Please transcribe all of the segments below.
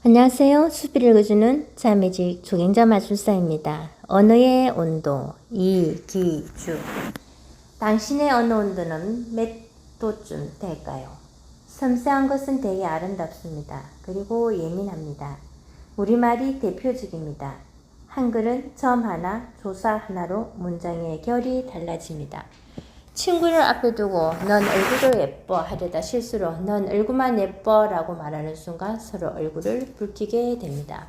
안녕하세요. 수비를 읽어주는 자매직 조경자 마술사입니다. 언어의 온도, 이기주. 당신의 언어 온도는 몇 도쯤 될까요? 섬세한 것은 되게 아름답습니다. 그리고 예민합니다. 우리말이 대표적입니다. 한글은 점 하나, 조사 하나로 문장의 결이 달라집니다. 친구를 앞에 두고 넌 얼굴도 예뻐 하려다 실수로 넌 얼굴만 예뻐 라고 말하는 순간 서로 얼굴을 붉히게 됩니다.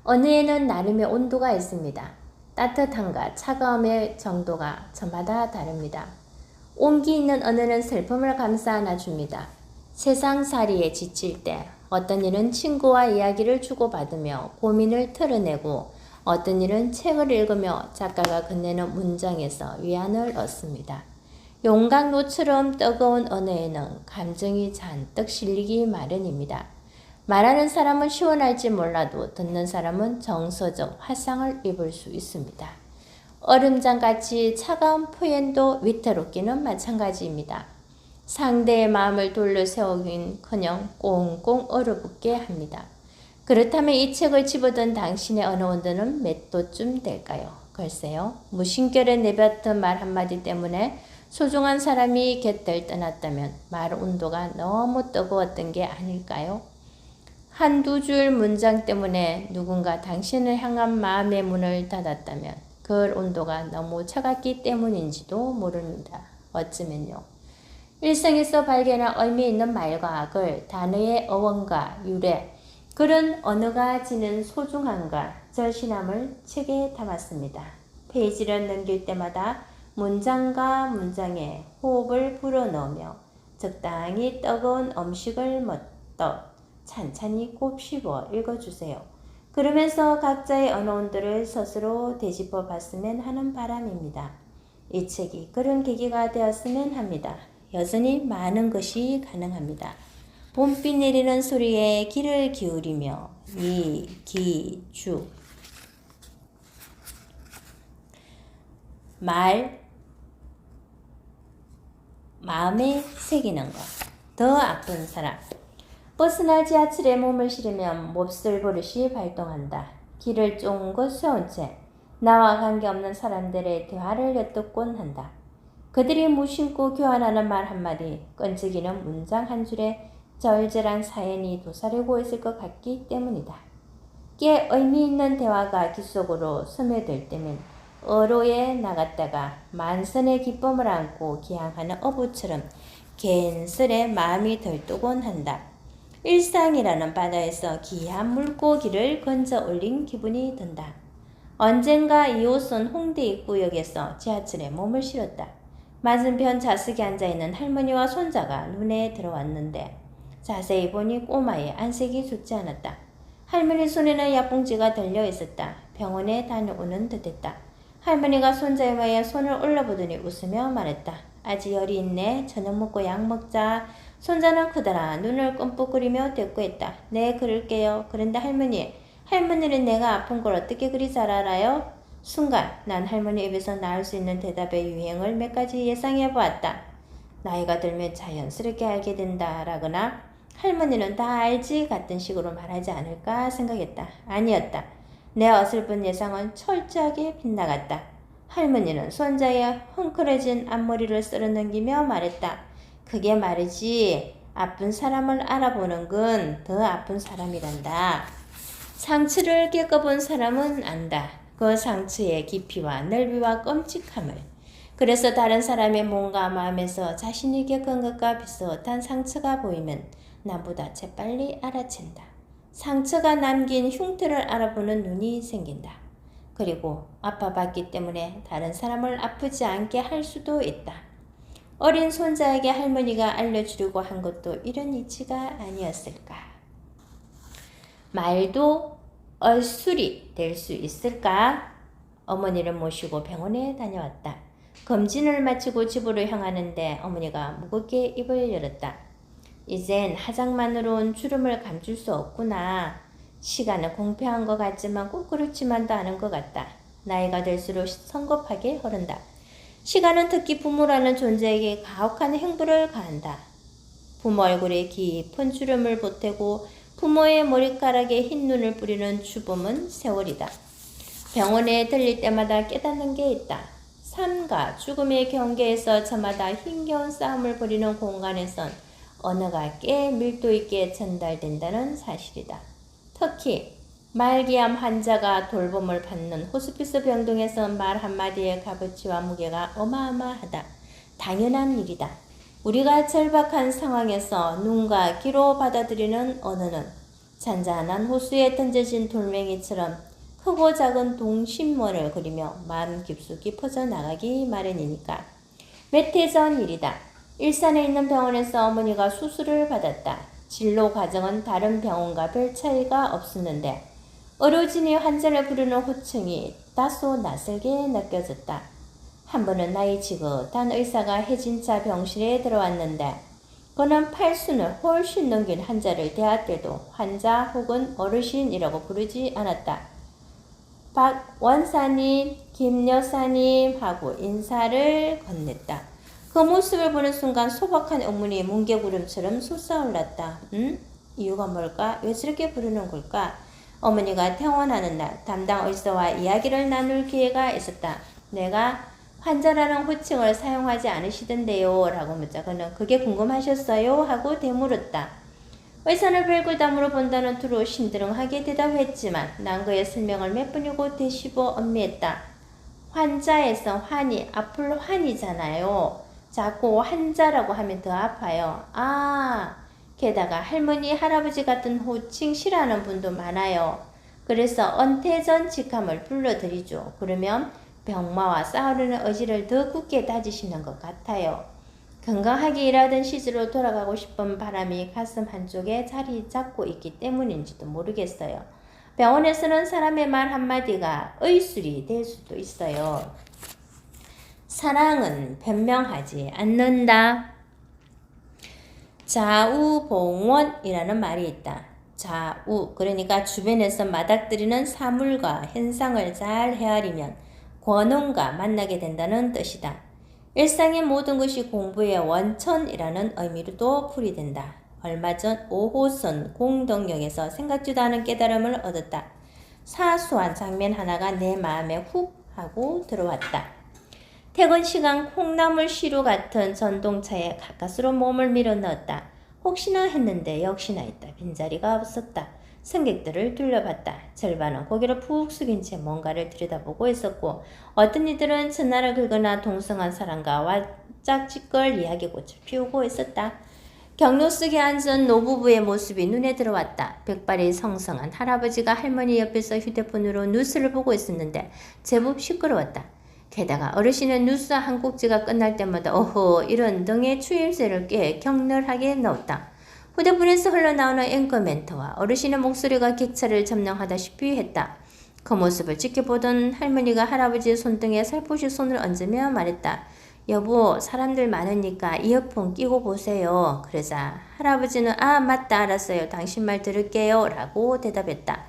언어에는 나름의 온도가 있습니다. 따뜻함과 차가움의 정도가 저마다 다릅니다. 온기 있는 언어는 슬픔을 감싸 안아줍니다. 세상살이에 지칠 때 어떤 일은 친구와 이야기를 주고받으며 고민을 털어내고 어떤 일은 책을 읽으며 작가가 건네는 문장에서 위안을 얻습니다. 용광로처럼 뜨거운 언어에는 감정이 잔뜩 실리기 마련입니다. 말하는 사람은 시원할지 몰라도 듣는 사람은 정서적 화상을 입을 수 있습니다. 얼음장같이 차가운 표현도 위태롭기는 마찬가지입니다. 상대의 마음을 돌려 세우긴커녕 꽁꽁 얼어붙게 합니다. 그렇다면 이 책을 집어든 당신의 언어 온도는 몇 도쯤 될까요? 글쎄요. 무심결에 내뱉은 말 한마디 때문에 소중한 사람이 곁을 떠났다면 말 온도가 너무 뜨거웠던 게 아닐까요? 한두 줄 문장 때문에 누군가 당신을 향한 마음의 문을 닫았다면 그 온도가 너무 차갑기 때문인지도 모릅니다. 어쩌면요. 일상에서 발견한 의미 있는 말과 글, 단어의 어원과 유래, 그런 언어가 지닌 소중함과 절실함을 책에 담았습니다. 페이지를 넘길 때마다 문장과 문장에 호흡을 불어넣으며 적당히 뜨거운 음식을 먹듯 찬찬히 곱씹어 읽어주세요. 그러면서 각자의 언어 온도를 스스로 되짚어 봤으면 하는 바람입니다. 이 책이 그런 계기가 되었으면 합니다. 여전히 많은 것이 가능합니다. 봄비 내리는 소리에 귀를 기울이며 이기주. 말, 마음에 새기는 것. 더 아픈 사람. 버스나 지하철에 몸을 실으면 몹쓸 버릇이 발동한다. 길을 쫑긋 세운 채 나와 관계없는 사람들의 대화를 엿듣곤 한다. 그들이 무심코 교환하는 말 한마디, 끈질기는 문장 한 줄에 절절한 사연이 도사리고 있을 것 같기 때문이다. 꽤 의미 있는 대화가 귀 속으로 스며들 때면 어로에 나갔다가 만선의 기쁨을 안고 기항하는 어부처럼 괜스레 마음이 들뜨곤 한다. 일상이라는 바다에서 귀한 물고기를 건져 올린 기분이 든다. 언젠가 2호선 홍대 입구역에서 지하철에 몸을 실었다. 맞은편 좌석에 앉아있는 할머니와 손자가 눈에 들어왔는데 자세히 보니 꼬마의 안색이 좋지 않았다. 할머니 손에는 약봉지가 들려있었다. 병원에 다녀오는 듯했다. 할머니가 손자의 머리에 손을 올려보더니 웃으며 말했다. 아직 열이 있네. 저녁 먹고 약 먹자. 손자는 크더라. 눈을 끔뻑거리며 대꾸했다. 네, 그럴게요. 그런데 할머니는 내가 아픈 걸 어떻게 그리 잘 알아요? 순간 난 할머니 입에서 나올 수 있는 대답의 유행을 몇 가지 예상해 보았다. 나이가 들면 자연스럽게 알게 된다라거나 할머니는 다 알지 같은 식으로 말하지 않을까 생각했다. 아니었다. 내 어설픈 예상은 철저하게 빗나갔다. 할머니는 손자의 헝클어진 앞머리를 쓸어넘기며 말했다. 그게 말이지. 아픈 사람을 알아보는 건 더 아픈 사람이란다. 상처를 겪어본 사람은 안다. 그 상처의 깊이와 넓이와 끔찍함을. 그래서 다른 사람의 몸과 마음에서 자신이 겪은 것과 비슷한 상처가 보이면 나보다 재빨리 알아챈다. 상처가 남긴 흉터를 알아보는 눈이 생긴다. 그리고 아파봤기 때문에 다른 사람을 아프지 않게 할 수도 있다. 어린 손자에게 할머니가 알려주려고 한 것도 이런 이치가 아니었을까. 말도 얼술이 될 수 있을까? 어머니를 모시고 병원에 다녀왔다. 검진을 마치고 집으로 향하는데 어머니가 무겁게 입을 열었다. 이젠 화장만으로는 주름을 감출 수 없구나. 시간은 공평한 것 같지만 꼭 그렇지만도 않은 것 같다. 나이가 들수록 성급하게 흐른다. 시간은 특히 부모라는 존재에게 가혹한 행보를 가한다. 부모 얼굴에 깊은 주름을 보태고 부모의 머리카락에 흰 눈을 뿌리는 주범은 세월이다. 병원에 들릴 때마다 깨닫는 게 있다. 삶과 죽음의 경계에서 저마다 힘겨운 싸움을 벌이는 공간에선 언어가 꽤 밀도 있게 전달된다는 사실이다. 특히 말기암 환자가 돌봄을 받는 호스피스 병동에서 말 한마디의 값어치와 무게가 어마어마하다. 당연한 일이다. 우리가 절박한 상황에서 눈과 귀로 받아들이는 언어는 잔잔한 호수에 던져진 돌멩이처럼 크고 작은 동심원을 그리며 마음 깊숙이 퍼져나가기 마련이니까. 몇 해 전 일이다. 일산에 있는 병원에서 어머니가 수술을 받았다. 진로 과정은 다른 병원과 별 차이가 없었는데 의료진이 환자를 부르는 호칭이 다소 낯설게 느껴졌다. 한 번은 나이 지긋한 의사가 해진차 병실에 들어왔는데 그는 팔순을 훨씬 넘긴 환자를 대할 때도 환자 혹은 어르신이라고 부르지 않았다. 박 원사님, 김 여사님 하고 인사를 건넸다. 그 모습을 보는 순간 소박한 의문이 뭉게구름처럼 솟아올랐다. 이유가 뭘까? 왜 저렇게 부르는 걸까? 어머니가 퇴원하는 날 담당 의사와 이야기를 나눌 기회가 있었다. 내가 환자라는 호칭을 사용하지 않으시던데요 라고 묻자 그는 그게 궁금하셨어요? 하고 되물었다. 의사는 별걸 물어본다는 투로 신드렁하게 대답했지만 난 그의 설명을 몇 번이고 되씹어 음미했다. 환자에서 환이 아플 환이잖아요. 자꾸 환자라고 하면 더 아파요. 게다가 할머니, 할아버지 같은 호칭 싫어하는 분도 많아요. 그래서 은퇴전 직함을 불러드리죠. 그러면 병마와 싸우려는 의지를 더 굳게 다지시는 것 같아요. 건강하게 일하던 시절로 돌아가고 싶은 바람이 가슴 한쪽에 자리 잡고 있기 때문인지도 모르겠어요. 병원에서는 사람의 말 한마디가 의술이 될 수도 있어요. 사랑은 변명하지 않는다. 좌우봉원이라는 말이 있다. 좌우, 그러니까 주변에서 맞닥뜨리는 사물과 현상을 잘 헤아리면 권원과 만나게 된다는 뜻이다. 일상의 모든 것이 공부의 원천이라는 의미로도 풀이된다. 얼마 전 5호선 공덕역에서 생각지도 않은 깨달음을 얻었다. 사소한 장면 하나가 내 마음에 훅 하고 들어왔다. 퇴근 시간 콩나물 시루 같은 전동차에 가까스로 몸을 밀어 넣었다. 혹시나 했는데 역시나 있다. 빈자리가 없었다. 승객들을 둘러봤다. 절반은 고개를 푹 숙인 채 뭔가를 들여다보고 있었고 어떤 이들은 전화를 긁거나 동성한 사람과 왈짝짓걸 이야기꽃을 피우고 있었다. 경로 속에 앉은 노부부의 모습이 눈에 들어왔다. 백발이 성성한 할아버지가 할머니 옆에서 휴대폰으로 뉴스를 보고 있었는데 제법 시끄러웠다. 게다가 어르신은 뉴스 한 꼭지가 끝날 때마다 어허 이런 등의 추임새를 꽤 격렬하게 넣었다. 휴대폰에서 흘러나오는 앵커 멘트와 어르신의 목소리가 객차를 점령하다시피 했다. 그 모습을 지켜보던 할머니가 할아버지의 손등에 살포시 손을 얹으며 말했다. 여보, 사람들 많으니까 이어폰 끼고 보세요. 그러자 할아버지는 맞다 알았어요. 당신 말 들을게요. 라고 대답했다.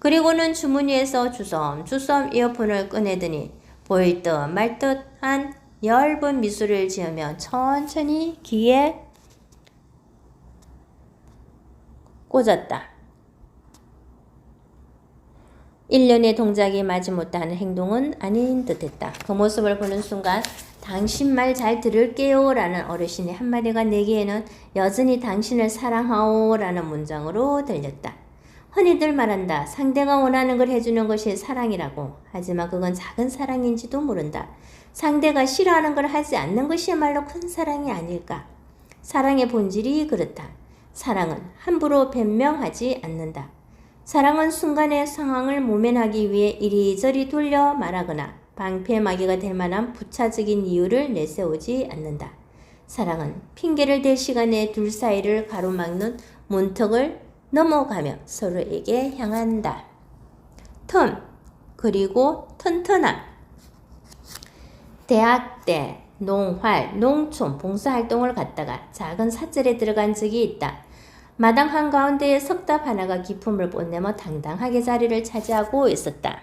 그리고는 주머니에서 주섬주섬 이어폰을 꺼내더니 보일 듯 말 듯한 엷은 미소를 지으며 천천히 귀에 꽂았다. 일련의 동작이 마지못하는 행동은 아닌 듯했다. 그 모습을 보는 순간 당신 말 잘 들을게요 라는 어르신의 한마디가 내게에는 여전히 당신을 사랑하오 라는 문장으로 들렸다. 흔히들 말한다. 상대가 원하는 걸 해주는 것이 사랑이라고. 하지만 그건 작은 사랑인지도 모른다. 상대가 싫어하는 걸 하지 않는 것이야말로 큰 사랑이 아닐까. 사랑의 본질이 그렇다. 사랑은 함부로 변명하지 않는다. 사랑은 순간의 상황을 모면하기 위해 이리저리 돌려 말하거나 방패막이가 될 만한 부차적인 이유를 내세우지 않는다. 사랑은 핑계를 댈 시간에 둘 사이를 가로막는 문턱을 넘어가며 서로에게 향한다. 틈, 그리고 튼튼함. 대학 때 농활, 농촌 봉사활동을 갔다가 작은 사찰에 들어간 적이 있다. 마당 한가운데에 석답 하나가 기품을 뽐내며 당당하게 자리를 차지하고 있었다.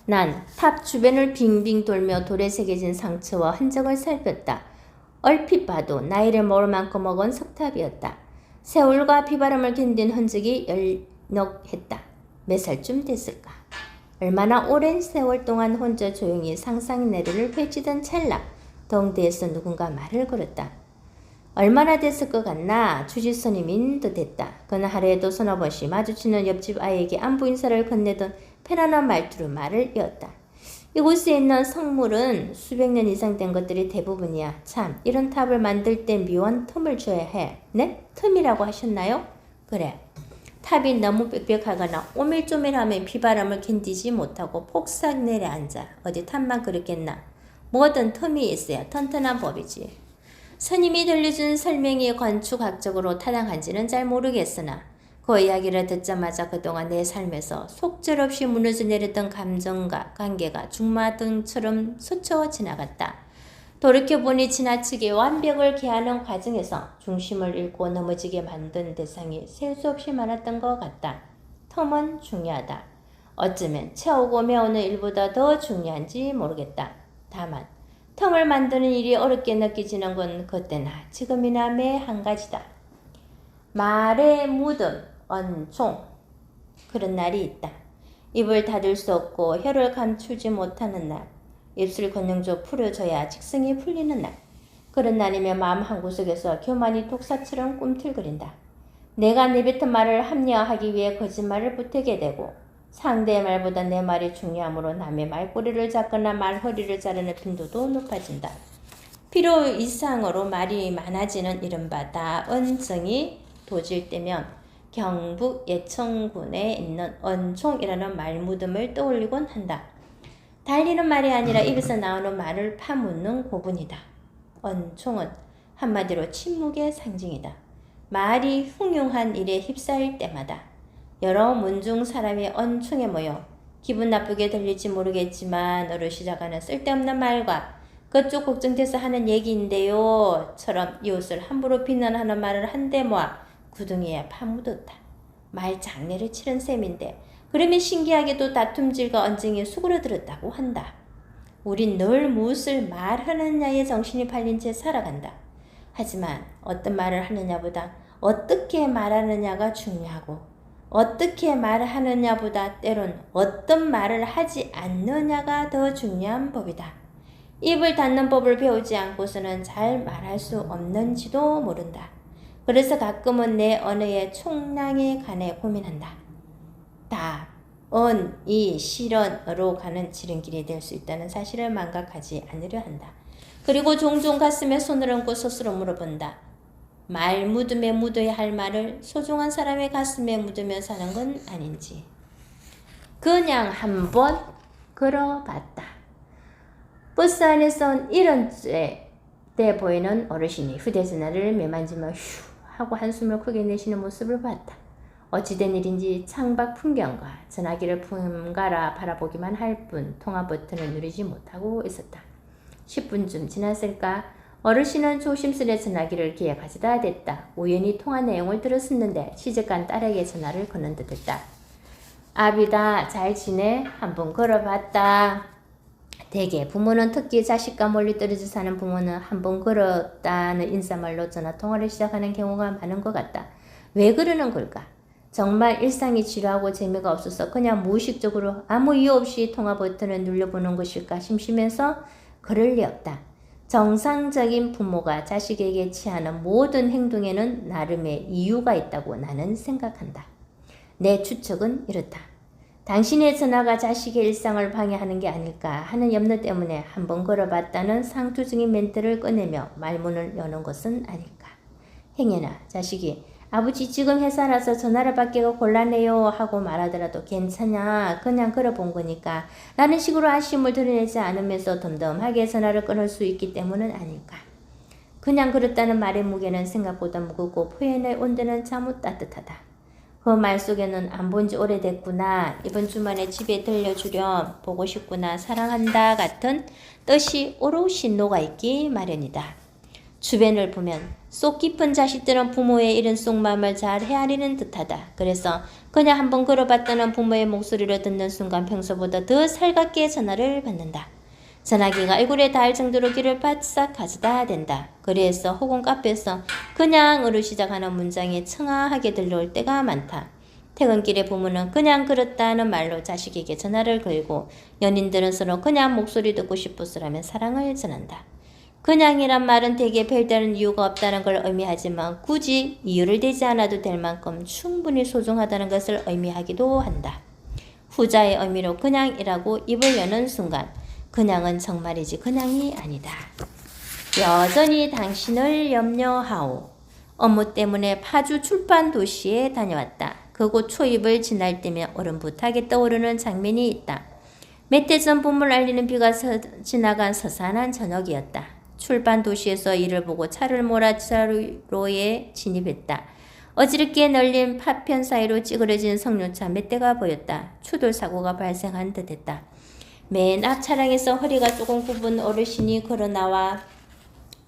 난 탑 주변을 빙빙 돌며 돌에 새겨진 상처와 흔적을 살폈다. 얼핏 봐도 나이를 모를 만큼 먹은 석탑이었다. 세월과 비바람을 견딘 흔적이 열넉했다. 몇 살쯤 됐을까? 얼마나 오랜 세월 동안 혼자 조용히 상상내를 펼치던 찰나 동대에서 누군가 말을 걸었다. 얼마나 됐을 것 같나? 주지스님인 듯했다. 그는 하루에도 서너 번씩 마주치는 옆집 아이에게 안부 인사를 건네던 편안한 말투로 말을 이었다. 이곳에 있는 성물은 수백 년 이상 된 것들이 대부분이야. 참, 이런 탑을 만들 때 묘한 틈을 줘야 해. 네? 틈이라고 하셨나요? 그래. 탑이 너무 빽빽하거나 오밀조밀하면 비바람을 견디지 못하고 폭삭 내려앉아. 어디 탑만 그렇겠나? 뭐든 틈이 있어야 튼튼한 법이지. 스님이 들려준 설명이 건축학적으로 타당한지는 잘 모르겠으나 그 이야기를 듣자마자 그동안 내 삶에서 속절없이 무너져 내렸던 감정과 관계가 중마등처럼 스쳐 지나갔다. 돌이켜보니 지나치게 완벽을 기하는 과정에서 중심을 잃고 넘어지게 만든 대상이 셀 수 없이 많았던 것 같다. 텀은 중요하다. 어쩌면 채우고 메우는 일보다 더 중요한지 모르겠다. 다만 텀을 만드는 일이 어렵게 느껴지는 건 그때나 지금이나 매 한 가지다. 말의 무덤, 언총. 그런 날이 있다. 입을 닫을 수 없고 혀를 감추지 못하는 날. 입술 근육조 풀어져야 직성이 풀리는 날. 그런 날이면 마음 한구석에서 교만이 독사처럼 꿈틀거린다. 내가 내뱉은 말을 합리화하기 위해 거짓말을 보태게 되고 상대의 말보다 내 말이 중요하므로 남의 말꼬리를 잡거나 말허리를 자르는 빈도도 높아진다. 필요 이상으로 말이 많아지는 이른바 다언정이 도질 때면 경북 예천군에 있는 언총이라는 말무덤을 떠올리곤 한다. 달리는 말이 아니라 입에서 나오는 말을 파묻는 고분이다. 언총은 한마디로 침묵의 상징이다. 말이 흉흉한 일에 휩싸일 때마다 여러 문중 사람이 언총에 모여 기분 나쁘게 들릴지 모르겠지만 너를 시작하는 쓸데없는 말과 그쪽 걱정돼서 하는 얘기인데요 처럼 이웃을 함부로 비난하는 말을 한데 모아 구덩이에 파묻었다. 말 장례를 치른 셈인데 그러면 신기하게도 다툼질과 언쟁이 수그러들었다고 한다. 우린 늘 무엇을 말하느냐에 정신이 팔린 채 살아간다. 하지만 어떤 말을 하느냐보다 어떻게 말하느냐가 중요하고 어떻게 말하느냐보다 때론 어떤 말을 하지 않느냐가 더 중요한 법이다. 입을 닫는 법을 배우지 않고서는 잘 말할 수 없는지도 모른다. 그래서 가끔은 내 언어의 총량에 관해 고민한다. 다, 이, 실언으로 가는 지름길이 될 수 있다는 사실을 망각하지 않으려 한다. 그리고 종종 가슴에 손을 얹고 스스로 물어본다. 말 묻음에 묻어야 할 말을 소중한 사람의 가슴에 묻으며 사는 건 아닌지. 그냥 한번 걸어봤다. 버스 안에선 이런 때 보이는 어르신이 휴대전화를 매만지며 휴 하고 한숨을 크게 내쉬는 모습을 봤다. 어찌된 일인지 창밖 풍경과 전화기를 품가라 바라보기만 할 뿐 통화 버튼을 누르지 못하고 있었다. 10분쯤 지났을까? 어르신은 조심스레 전화기를 귀에 가져다 댔다. 우연히 통화 내용을 들었었는데 시집간 딸에게 전화를 거는 듯했다. 아비다 잘 지내? 한번 걸어봤다. 대개 부모는 특히 자식과 멀리 떨어져 사는 부모는 한번 걸었다는 인사말로 전화통화를 시작하는 경우가 많은 것 같다. 왜 그러는 걸까? 정말 일상이 지루하고 재미가 없어서 그냥 무의식적으로 아무 이유 없이 통화 버튼을 눌러보는 것일까 심심해서 그럴 리 없다. 정상적인 부모가 자식에게 취하는 모든 행동에는 나름의 이유가 있다고 나는 생각한다. 내 추측은 이렇다. 당신의 전화가 자식의 일상을 방해하는 게 아닐까 하는 염려 때문에 한번 걸어봤다는 상투적인 멘트를 꺼내며 말문을 여는 것은 아닐까. 행여나 자식이 아버지 지금 회사라서 전화를 받기가 곤란해요 하고 말하더라도 괜찮아 그냥 걸어본 거니까 라는 식으로 아쉬움을 드러내지 않으면서 덤덤하게 전화를 끊을 수 있기 때문은 아닐까. 그냥 그렇다는 말의 무게는 생각보다 무겁고 표현의 온도는 참으 따뜻하다. 그 말 속에는 안 본 지 오래됐구나, 이번 주말에 집에 들려주렴, 보고 싶구나, 사랑한다 같은 뜻이 오롯이 녹아있기 마련이다. 주변을 보면 속 깊은 자식들은 부모의 이런 속마음을 잘 헤아리는 듯하다. 그래서 그냥 한번 걸어봤다는 부모의 목소리를 듣는 순간 평소보다 더 살갑게 전화를 받는다. 전화기가 얼굴에 닿을 정도로 귀를 바싹 가져다 댄다. 거리에서 혹은 카페에서 그냥으로 시작하는 문장이 청아하게 들려올 때가 많다. 퇴근길에 부모는 그냥 그렇다는 말로 자식에게 전화를 걸고 연인들은 서로 그냥 목소리 듣고 싶어서라면 사랑을 전한다. 그냥이란 말은 대개 별다른 이유가 없다는 걸 의미하지만 굳이 이유를 대지 않아도 될 만큼 충분히 소중하다는 것을 의미하기도 한다. 후자의 의미로 그냥이라고 입을 여는 순간 그냥은 정말이지 그냥이 아니다. 여전히 당신을 염려하오. 업무 때문에 파주 출판 도시에 다녀왔다. 그곳 초입을 지날 때면 어렴풋하게 떠오르는 장면이 있다. 몇 해 전 봄을 알리는 비가 지나간 서산한 저녁이었다. 출판 도시에서 일을 보고 차를 몰아 차로에 진입했다. 어지럽게 널린 파편 사이로 찌그러진 석류차 몇 대가 보였다. 추돌 사고가 발생한 듯했다. 맨 앞 차량에서 허리가 조금 굽은 어르신이 걸어 나와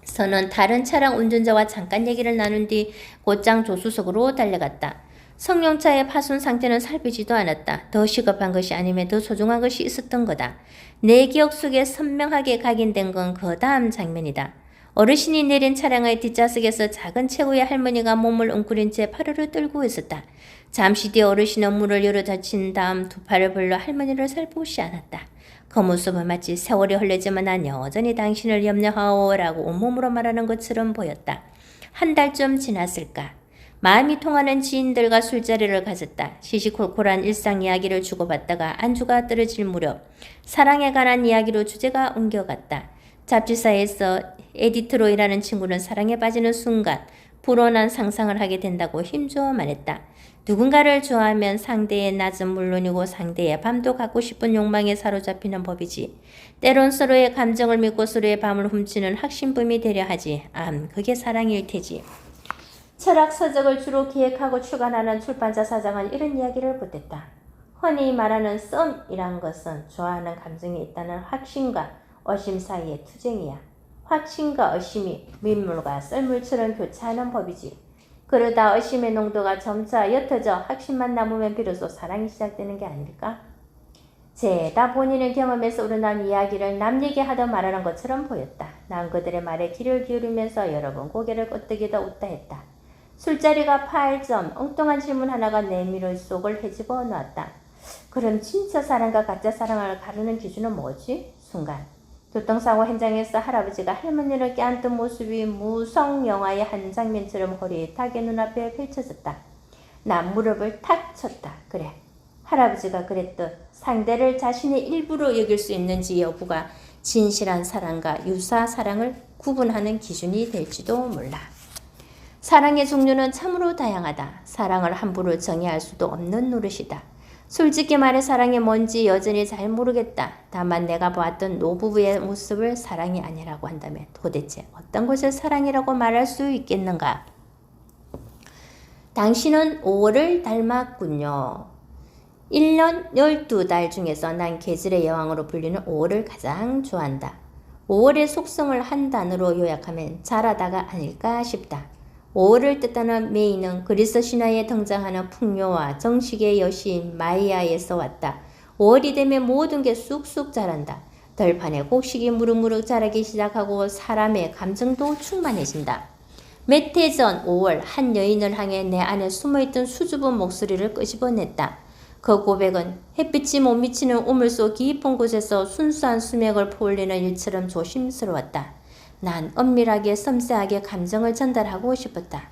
서는 다른 차량 운전자와 잠깐 얘기를 나눈 뒤 곧장 조수석으로 달려갔다. 성룡차의 파손 상태는 살피지도 않았다. 더 시급한 것이 아니면 더 소중한 것이 있었던 거다. 내 기억 속에 선명하게 각인된 건 그 다음 장면이다. 어르신이 내린 차량의 뒷좌석에서 작은 체구의 할머니가 몸을 웅크린 채 파르르 떨고 있었다. 잠시 뒤 어르신은 문을 열어 닫힌 다음 두 팔을 벌려 할머니를 살포시 안았다. 그 모습은 마치 세월이 흘러지만 난 여전히 당신을 염려하오라고 온몸으로 말하는 것처럼 보였다. 한 달쯤 지났을까? 마음이 통하는 지인들과 술자리를 가졌다. 시시콜콜한 일상 이야기를 주고받다가 안주가 떨어질 무렵 사랑에 관한 이야기로 주제가 옮겨갔다. 잡지사에서 에디터로 일하는 친구는 사랑에 빠지는 순간 불온한 상상을 하게 된다고 힘주어 말했다. 누군가를 좋아하면 상대의 낮은 물론이고 상대의 밤도 갖고 싶은 욕망에 사로잡히는 법이지. 때론 서로의 감정을 믿고 서로의 밤을 훔치는 확신범이 되려 하지. 그게 사랑일 테지. 철학 서적을 주로 기획하고 출간하는 출판사 사장은 이런 이야기를 보탰다. 흔히 말하는 썸이란 것은 좋아하는 감정이 있다는 확신과 의심 사이의 투쟁이야. 확신과 의심이 민물과 썰물처럼 교차하는 법이지. 그러다 의심의 농도가 점차 옅어져 확신만 남으면 비로소 사랑이 시작되는 게 아닐까? 죄다 본인의 경험에서 우러난 이야기를 남 얘기하다 말하는 것처럼 보였다. 난 그들의 말에 귀를 기울이면서 여러 번 고개를 끄덕이다 웃다 했다. 술자리가 파할 점 엉뚱한 질문 하나가 내 미를 속을 헤집어 놓았다. 그럼 진짜 사랑과 가짜 사랑을 가르는 기준은 뭐지? 순간 교통사고 현장에서 할아버지가 할머니를 껴안던 모습이 무성 영화의 한 장면처럼 호릿하게 눈앞에 펼쳐졌다. 난 무릎을 탁 쳤다. 그래, 할아버지가 그랬듯 상대를 자신의 일부로 여길 수 있는지 여부가 진실한 사랑과 유사 사랑을 구분하는 기준이 될지도 몰라. 사랑의 종류는 참으로 다양하다. 사랑을 함부로 정의할 수도 없는 노릇이다. 솔직히 말해 사랑이 뭔지 여전히 잘 모르겠다. 다만 내가 보았던 노부부의 모습을 사랑이 아니라고 한다면 도대체 어떤 것을 사랑이라고 말할 수 있겠는가? 당신은 5월을 닮았군요. 1년 12달 중에서 난 계절의 여왕으로 불리는 5월을 가장 좋아한다. 5월의 속성을 한 단어로 요약하면 잘하다가 아닐까 싶다. 5월을 뜻하는 메이는 그리스 신화에 등장하는 풍요와 정식의 여신 마이아에서 왔다. 5월이 되면 모든 게 쑥쑥 자란다. 들판에 곡식이 무럭무럭 자라기 시작하고 사람의 감정도 충만해진다. 몇 해 전 5월 한 여인을 향해 내 안에 숨어있던 수줍은 목소리를 끄집어냈다. 그 고백은 햇빛이 못 미치는 우물속 깊은 곳에서 순수한 수맥을 포올리는 일처럼 조심스러웠다. 난 엄밀하게 섬세하게 감정을 전달하고 싶었다.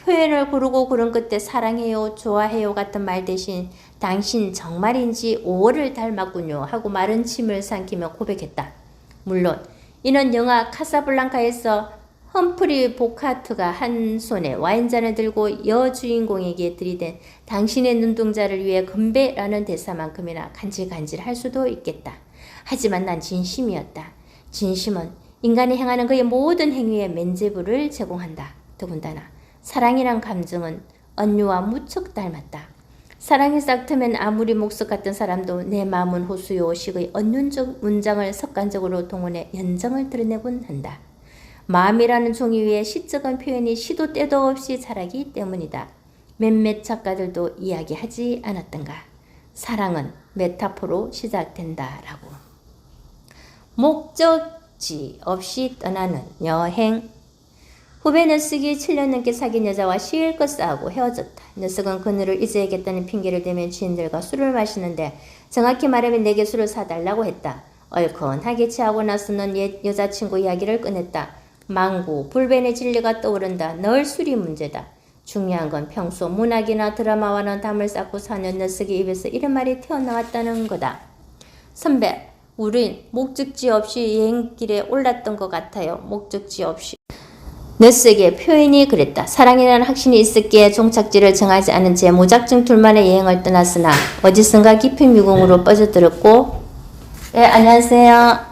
표현을 고르고 고른 끝에 사랑해요, 좋아해요 같은 말 대신 당신 정말인지 5월을 닮았군요 하고 마른 침을 삼키며 고백했다. 물론 이는 영화 카사블랑카에서 험프리 보카트가 한 손에 와인잔을 들고 여주인공에게 들이댄 당신의 눈동자를 위해 건배라는 대사만큼이나 간질간질할 수도 있겠다. 하지만 난 진심이었다. 진심은 인간이 행하는 그의 모든 행위에 면죄부를 제공한다. 더군다나 사랑이란 감정은 언유와 무척 닮았다. 사랑이 싹트면 아무리 목석 같은 사람도 내 마음은 호수요식의 언륜적 문장을 습관적으로 동원해 연정을 드러내곤 한다. 마음이라는 종이 위에 시적인 표현이 시도 때도 없이 자라기 때문이다. 몇몇 작가들도 이야기하지 않았던가. 사랑은 메타포로 시작된다라고. 목적지 없이 떠나는 여행. 후배 녀석이 7년 넘게 사귄 여자와 실컷 싸우고 헤어졌다. 녀석은 그녀를 잊어야겠다는 핑계를 대며 지인들과 술을 마시는데 정확히 말하면 내게 술을 사달라고 했다. 얼큰하게 취하고 나서는 옛 여자친구 이야기를 꺼냈다. 망구, 불변의 진리가 떠오른다. 늘 술이 문제다. 중요한 건 평소 문학이나 드라마와는 담을 쌓고 사는 녀석의 입에서 이런 말이 튀어나왔다는 거다. 선배, 우린 목적지 없이 여행길에 올랐던 것 같아요. 목적지 없이. 녀석의 표현이 그랬다. 사랑이라는 확신이 있었기에 종착지를 정하지 않은 채 무작정 둘만의 여행을 떠났으나 어디선가 깊은 미궁으로 빠져들었고. 네, 안녕하세요.